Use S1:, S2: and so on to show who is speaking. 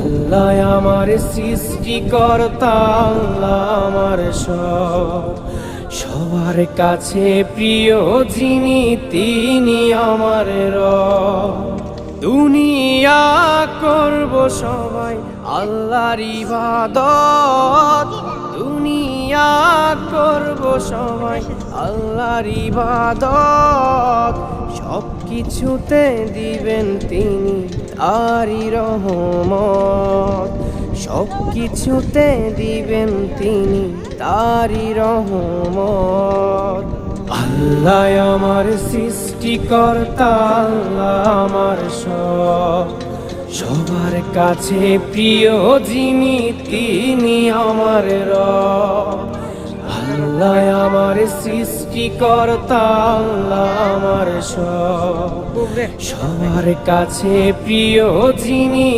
S1: আল্লাহ আমার সৃষ্টিকর্তা, আল্লাহ আমার সব, সবার কাছে প্রিয় যিনি তিনি আমার রব। দুনিয়া করব সবাই আল্লাহর ইবাদত, দুনিয়া করব সবাই আল্লাহর ইবাদত, সব কিছুতে দিবেন তিনি তারই রহমত, সব কিছুতে দিবেন তিনি তারই রহমত। আল্লাহ আমার সৃষ্টিকর্তা, আল্লাহ আমার সব, সবার কাছে প্রিয় যিনি তিনি আমার রব। আল্লাহ আমার সৃষ্টিকর্তা, আল্লাহ আমার সব, সবার কাছে প্রিয় যিনি